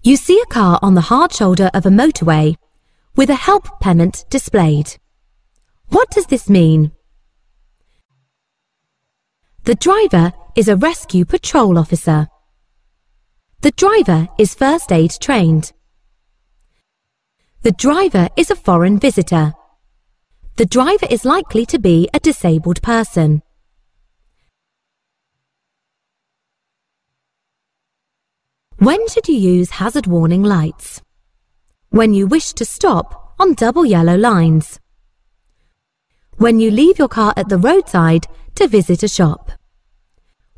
You see a car on the hard shoulder of a motorway with a help pennant displayed. What does this mean? The driver is a rescue patrol officer. The driver is first aid trained. The driver is a foreign visitor. The driver is likely to be a disabled person. When should you use hazard warning lights? When you wish to stop on double yellow lines. When you leave your car at the roadside to visit a shop.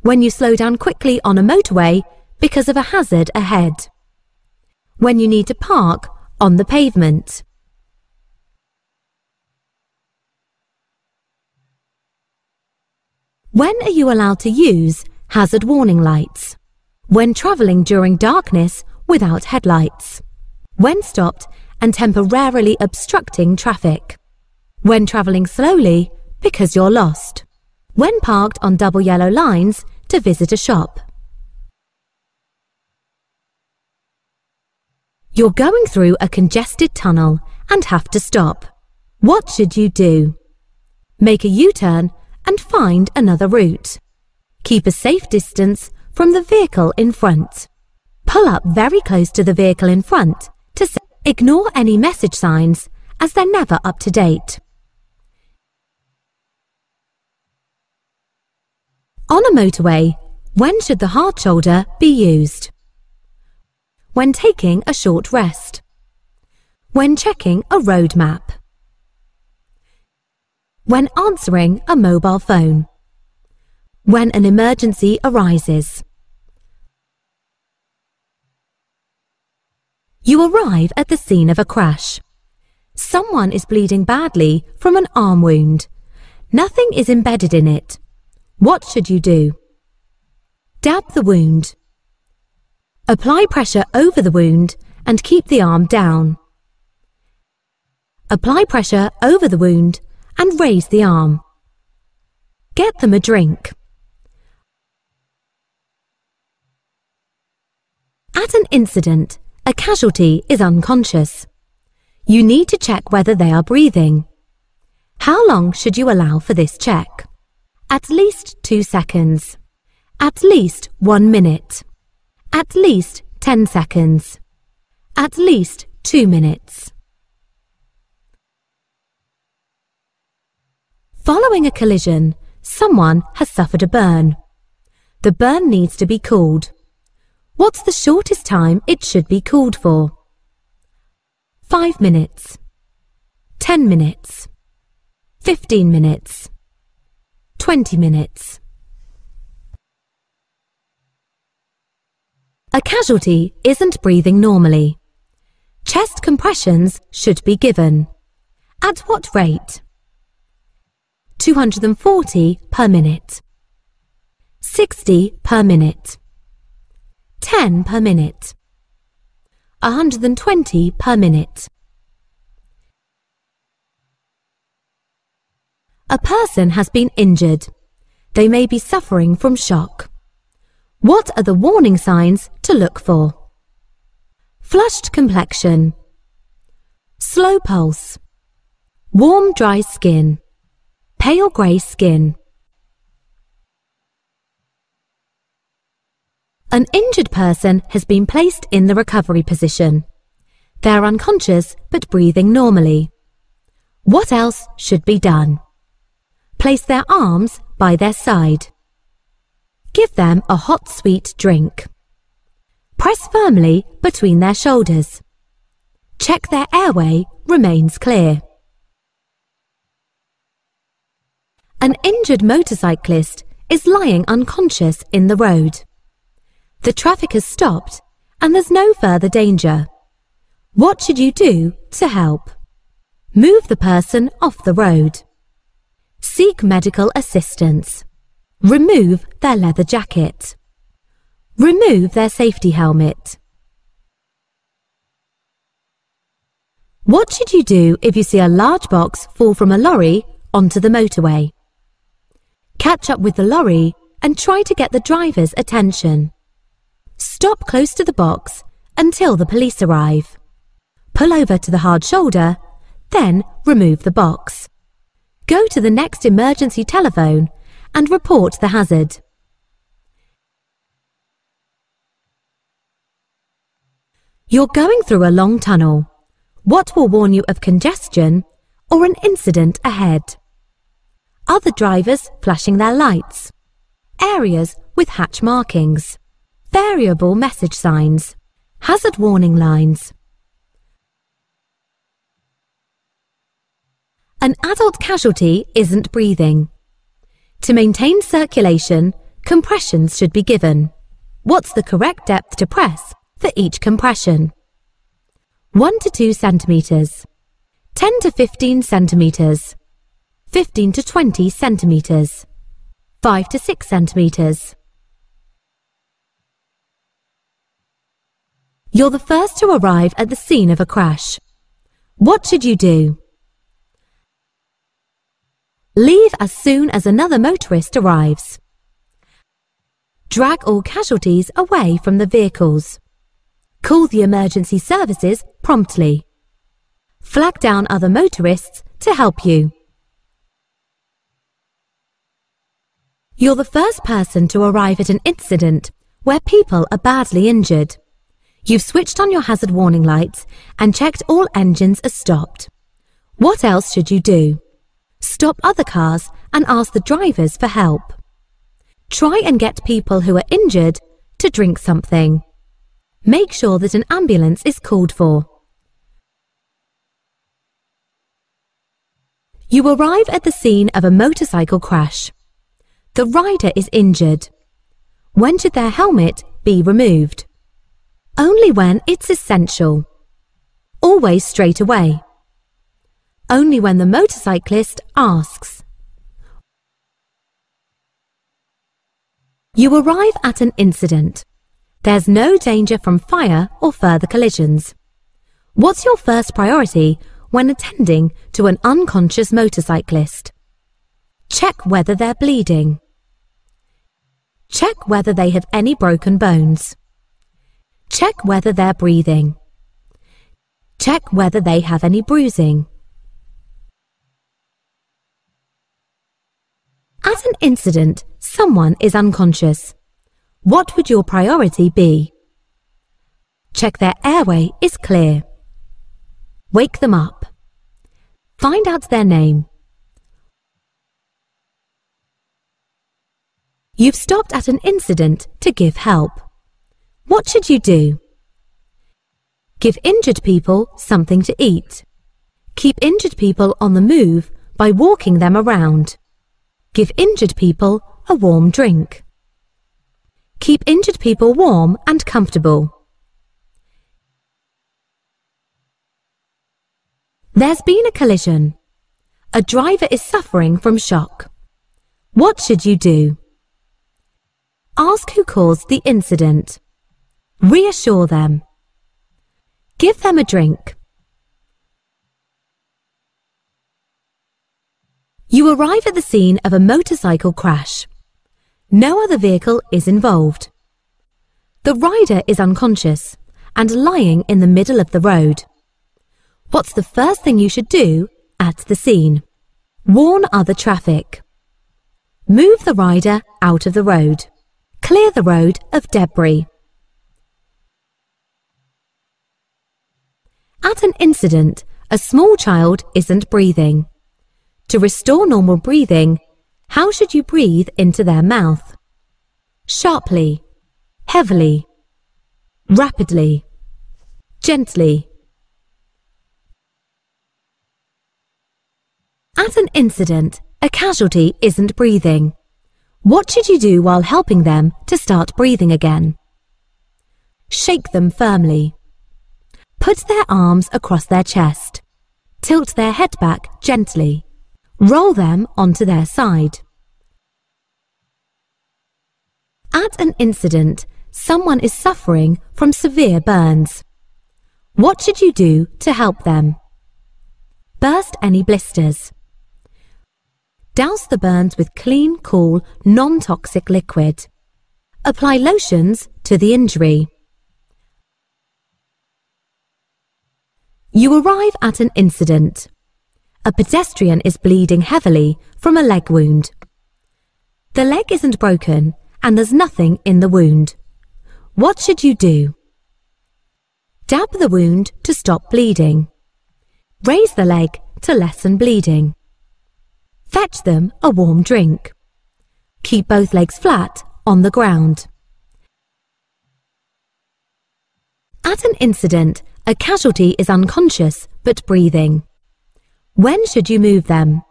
When you slow down quickly on a motorway because of a hazard ahead. When you need to park on the pavement. When are you allowed to use hazard warning lights? When travelling during darkness without headlights. When stopped and temporarily obstructing traffic. When travelling slowly because you're lost. When parked on double yellow lines to visit a shop. You're going through a congested tunnel and have to stop. What should you do? Make a U-turn and find another route. Keep a safe distance from the vehicle in front. Pull up very close to the vehicle in front to ignore any message signs as they're never up to date. On a motorway, when should the hard shoulder be used? When taking a short rest. When checking a road map. When answering a mobile phone. When an emergency arises. You arrive at the scene of a crash. Someone is bleeding badly from an arm wound. Nothing is embedded in it. What should you do? Dab the wound. Apply pressure over the wound and keep the arm down. Apply pressure over the wound and raise the arm. Get them a drink. At an incident, a casualty is unconscious. You need to check whether they are breathing. How long should you allow for this check? At least 2 seconds. At least 1 minute. At least 10 seconds. At least 2 minutes. Following a collision, someone has suffered a burn. The burn needs to be cooled. What's the shortest time it should be cooled for? 5 minutes. 10 minutes. 15 minutes. 20 minutes. A casualty isn't breathing normally. Chest compressions should be given. At what rate? 240 per minute. 60 per minute. 10 per minute. 120 per minute. A person has been injured. They may be suffering from shock. What are the warning signs to look for? Flushed complexion. Slow pulse. Warm, dry skin. Pale grey skin. An injured person has been placed in the recovery position. They're unconscious but breathing normally. What else should be done? Place their arms by their side. Give them a hot sweet drink. Press firmly between their shoulders. Check their airway remains clear. An injured motorcyclist is lying unconscious in the road. The traffic has stopped and there's no further danger. What should you do to help? Move the person off the road. Seek medical assistance. Remove their leather jacket. Remove their safety helmet. What should you do if you see a large box fall from a lorry onto the motorway? Catch up with the lorry and try to get the driver's attention. Stop close to the box until the police arrive. Pull over to the hard shoulder, then remove the box. Go to the next emergency telephone and report the hazard. You're going through a long tunnel. What will warn you of congestion or an incident ahead? Other drivers flashing their lights. Areas with hatch markings. Variable message signs. Hazard warning lines. An adult casualty isn't breathing. To maintain circulation, compressions should be given. What's the correct depth to press for each compression? 1 to 2 centimeters, 10 to 15 centimeters, 15 to 20 centimeters, 5 to 6 centimeters. You're the first to arrive at the scene of a crash. What should you do? Leave as soon as another motorist arrives. Drag all casualties away from the vehicles. Call the emergency services promptly. Flag down other motorists to help you. You're the first person to arrive at an incident where people are badly injured. You've switched on your hazard warning lights and checked all engines are stopped. What else should you do? Stop other cars and ask the drivers for help. Try and get people who are injured to drink something. Make sure that an ambulance is called for. You arrive at the scene of a motorcycle crash. The rider is injured. When should their helmet be removed? Only when it's essential. Always straight away. Only when the motorcyclist asks. You arrive at an incident. There's no danger from fire or further collisions. What's your first priority when attending to an unconscious motorcyclist? Check whether they're bleeding. Check whether they have any broken bones. Check whether they're breathing. Check whether they have any bruising. At an incident, someone is unconscious. What would your priority be? Check their airway is clear. Wake them up. Find out their name. You've stopped at an incident to give help. What should you do? Give injured people something to eat. Keep injured people on the move by walking them around. Give injured people a warm drink. Keep injured people warm and comfortable. There's been a collision. A driver is suffering from shock. What should you do? Ask who caused the incident. Reassure them. Give them a drink. You arrive at the scene of a motorcycle crash. No other vehicle is involved. The rider is unconscious and lying in the middle of the road. What's the first thing you should do at the scene? Warn other traffic. Move the rider out of the road. Clear the road of debris. At an incident, a small child isn't breathing. To restore normal breathing, how should you breathe into their mouth? Sharply, heavily, rapidly, gently. At an incident, a casualty isn't breathing. What should you do while helping them to start breathing again? Shake them firmly. Put their arms across their chest. Tilt their head back gently. Roll them onto their side. At an incident, someone is suffering from severe burns. What should you do to help them? Burst any blisters. Douse the burns with clean, cool, non-toxic liquid. Apply lotions to the injury. You arrive at an incident. A pedestrian is bleeding heavily from a leg wound. The leg isn't broken and there's nothing in the wound. What should you do? Dab the wound to stop bleeding. Raise the leg to lessen bleeding. Fetch them a warm drink. Keep both legs flat on the ground. At an incident, a casualty is unconscious but breathing. When should you move them?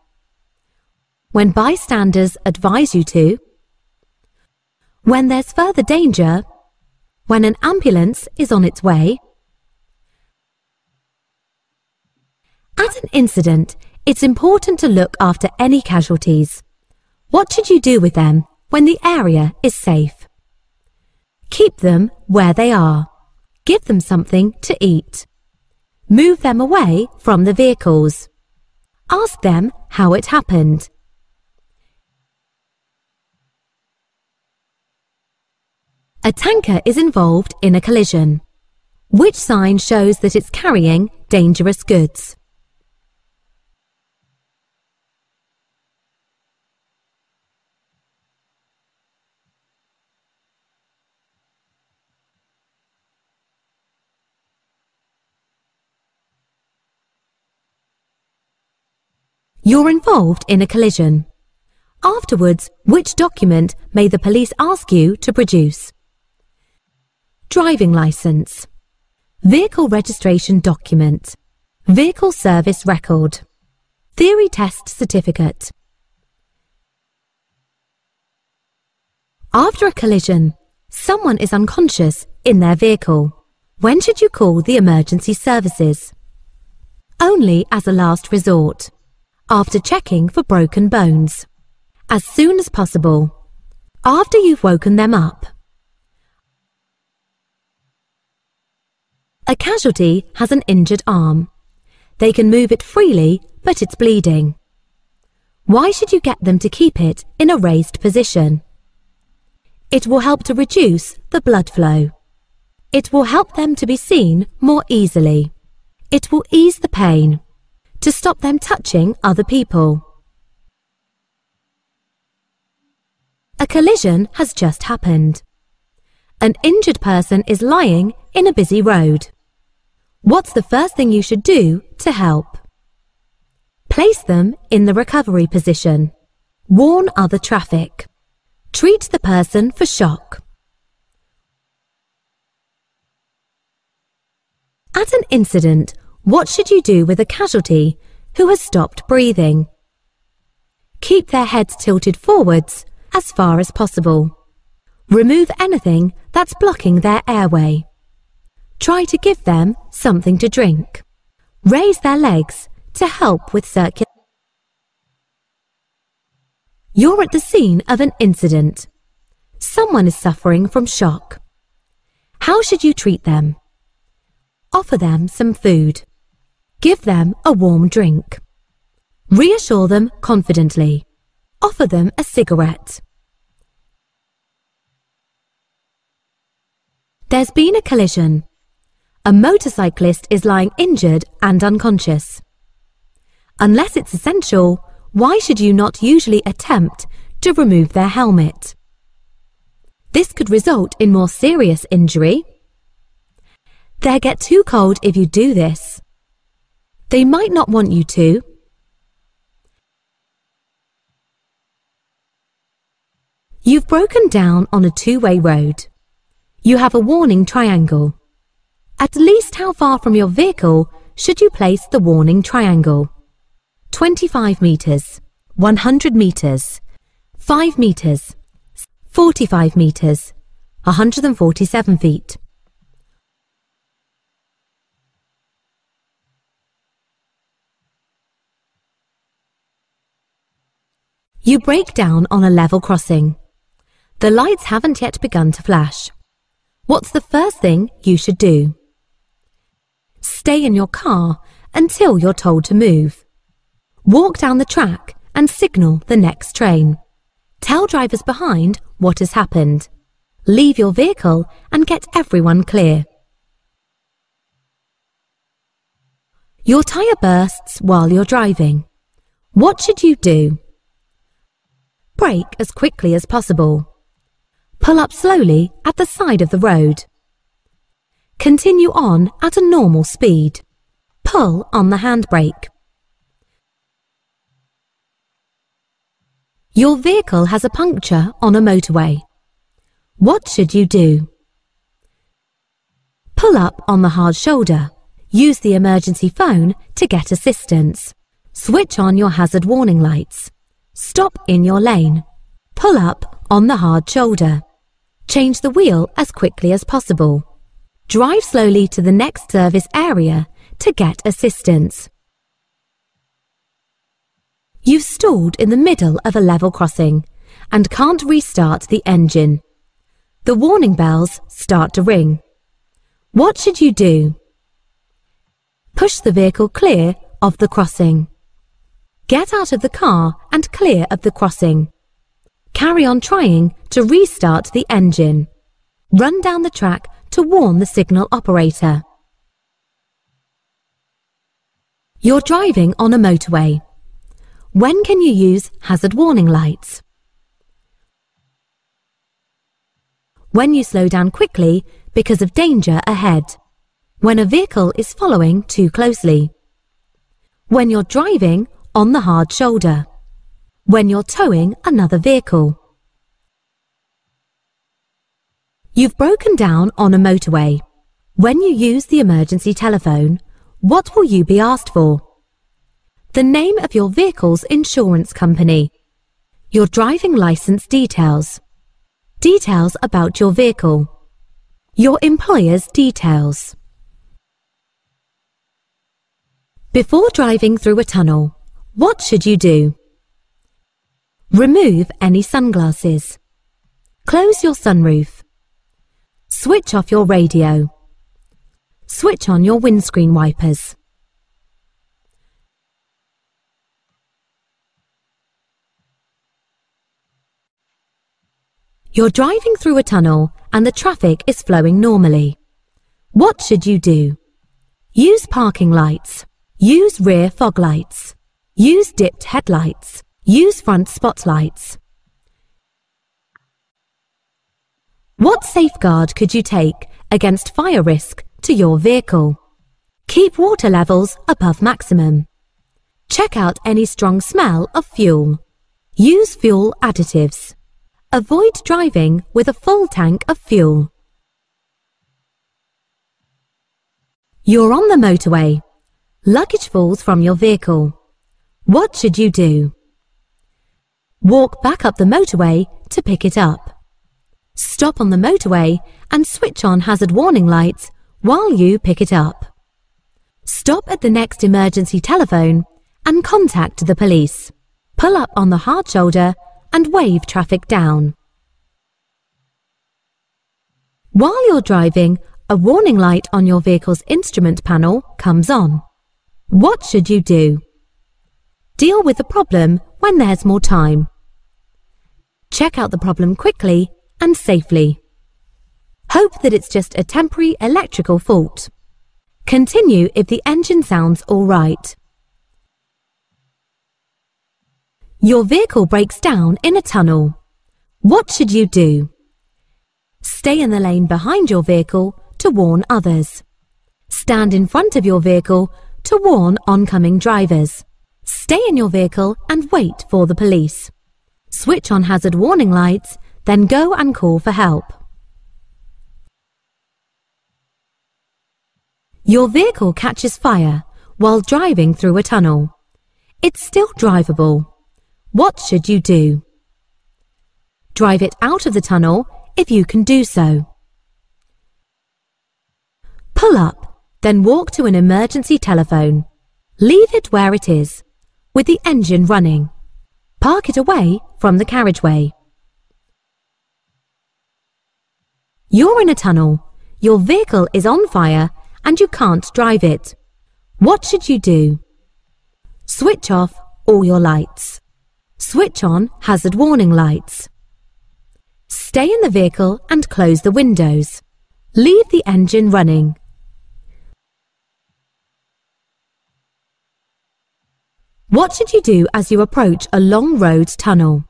When bystanders advise you to. When there's further danger. When an ambulance is on its way. At an incident, it's important to look after any casualties. What should you do with them when the area is safe? Keep them where they are. Give them something to eat. Move them away from the vehicles. Ask them how it happened. A tanker is involved in a collision. Which sign shows that it's carrying dangerous goods? You're involved in a collision. Afterwards, which document may the police ask you to produce? Driving license, vehicle registration document, vehicle service record, theory test certificate. After a collision, someone is unconscious in their vehicle. When should you call the emergency services? Only as a last resort. After checking for broken bones. As soon as possible. After you've woken them up. A casualty has an injured arm. They can move it freely, but it's bleeding. Why should you get them to keep it in a raised position? It will help to reduce the blood flow. It will help them to be seen more easily. It will ease the pain. To stop them touching other people. A collision has just happened. An injured person is lying in a busy road. What's the first thing you should do to help? Place them in the recovery position. Warn other traffic. Treat the person for shock. At an incident, what should you do with a casualty who has stopped breathing? Keep their heads tilted forwards as far as possible. Remove anything that's blocking their airway. Try to give them something to drink. Raise their legs to help with circulation. You're at the scene of an incident. Someone is suffering from shock. How should you treat them? Offer them some food. Give them a warm drink. Reassure them confidently. Offer them a cigarette. There's been a collision. A motorcyclist is lying injured and unconscious. Unless it's essential, why should you not usually attempt to remove their helmet? This could result in more serious injury. They'll get too cold if you do this. They might not want you to. You've broken down on a two-way road. You have a warning triangle. At least how far from your vehicle should you place the warning triangle? 25 meters, 100 meters, 5 meters, 45 meters, 147 feet. You break down on a level crossing. The lights haven't yet begun to flash. What's the first thing you should do? Stay in your car until you're told to move. Walk down the track and signal the next train. Tell drivers behind what has happened. Leave your vehicle and get everyone clear. Your tyre bursts while you're driving. What should you do? Brake as quickly as possible. Pull up slowly at the side of the road. Continue on at a normal speed. Pull on the handbrake. Your vehicle has a puncture on a motorway. What should you do? Pull up on the hard shoulder. Use the emergency phone to get assistance. Switch on your hazard warning lights. Stop in your lane. Pull up on the hard shoulder. Change the wheel as quickly as possible. Drive slowly to the next service area to get assistance. You've stalled in the middle of a level crossing and can't restart the engine. The warning bells start to ring. What should you do? Push the vehicle clear of the crossing. Get out of the car and clear of the crossing. Carry on trying to restart the engine. Run down the track to warn the signal operator. You're driving on a motorway. When can you use hazard warning lights? When you slow down quickly because of danger ahead. When a vehicle is following too closely. When you're driving on the hard shoulder. When you're towing another vehicle. You've broken down on a motorway. When you use the emergency telephone, what will you be asked for? The name of your vehicle's insurance company. Your driving license details. Details about your vehicle. Your employer's details. Before driving through a tunnel, what should you do? Remove any sunglasses. Close your sunroof. Switch off your radio. Switch on your windscreen wipers. You're driving through a tunnel and the traffic is flowing normally. What should you do? Use parking lights. Use rear fog lights. Use dipped headlights. Use front spotlights. What safeguard could you take against fire risk to your vehicle? Keep water levels above maximum. Check out any strong smell of fuel. Use fuel additives. Avoid driving with a full tank of fuel. You're on the motorway. Luggage falls from your vehicle. What should you do? Walk back up the motorway to pick it up. Stop on the motorway and switch on hazard warning lights while you pick it up. Stop at the next emergency telephone and contact the police. Pull up on the hard shoulder and wave traffic down. While you're driving, a warning light on your vehicle's instrument panel comes on. What should you do? Deal with the problem when there's more time. Check out the problem quickly and safely. Hope that it's just a temporary electrical fault. Continue if the engine sounds all right. Your vehicle breaks down in a tunnel. What should you do? Stay in the lane behind your vehicle to warn others. Stand in front of your vehicle to warn oncoming drivers. Stay in your vehicle and wait for the police. Switch on hazard warning lights, then go and call for help. Your vehicle catches fire while driving through a tunnel. It's still drivable. What should you do? Drive it out of the tunnel if you can do so. Pull up, then walk to an emergency telephone. Leave it where it is, with the engine running. Park it away from the carriageway. You're in a tunnel. Your vehicle is on fire and you can't drive it. What should you do? Switch off all your lights. Switch on hazard warning lights. Stay in the vehicle and close the windows. Leave the engine running. What should you do as you approach a long road tunnel?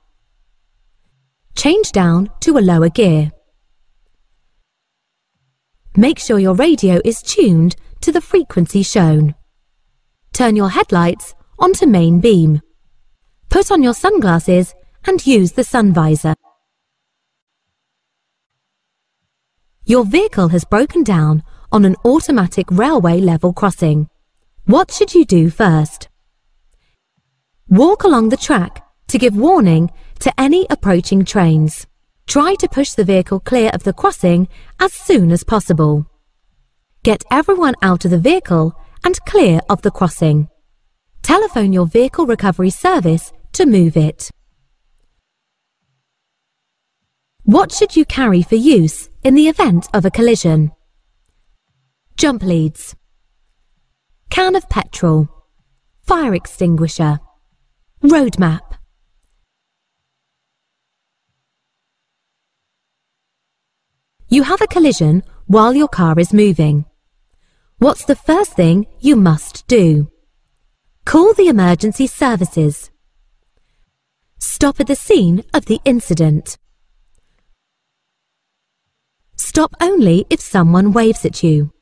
Change down to a lower gear. Make sure your radio is tuned to the frequency shown. Turn your headlights onto main beam. Put on your sunglasses and use the sun visor. Your vehicle has broken down on an automatic railway level crossing. What should you do first? Walk along the track to give warning to any approaching trains. Try to push the vehicle clear of the crossing as soon as possible. Get everyone out of the vehicle and clear of the crossing. Telephone your vehicle recovery service to move it. What should you carry for use in the event of a collision? Jump leads, can of petrol, fire extinguisher, road map. You have a collision while your car is moving. What's the first thing you must do? Call the emergency services. Stop at the scene of the incident. Stop only if someone waves at you.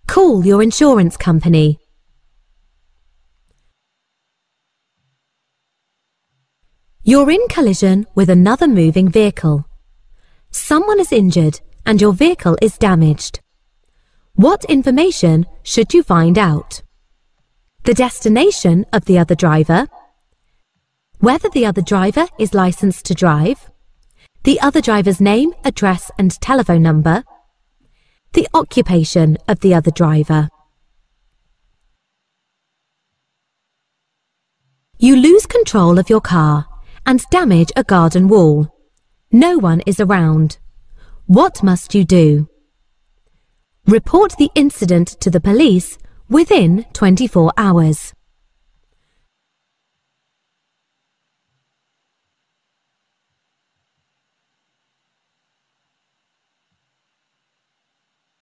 Call your insurance company. You're in collision with another moving vehicle. Someone is injured and your vehicle is damaged. What information should you find out? The destination of the other driver, whether the other driver is licensed to drive, the other driver's name, address and telephone number, the occupation of the other driver. You lose control of your car and damage a garden wall. No one is around. What must you do? Report the incident to the police within 24 hours.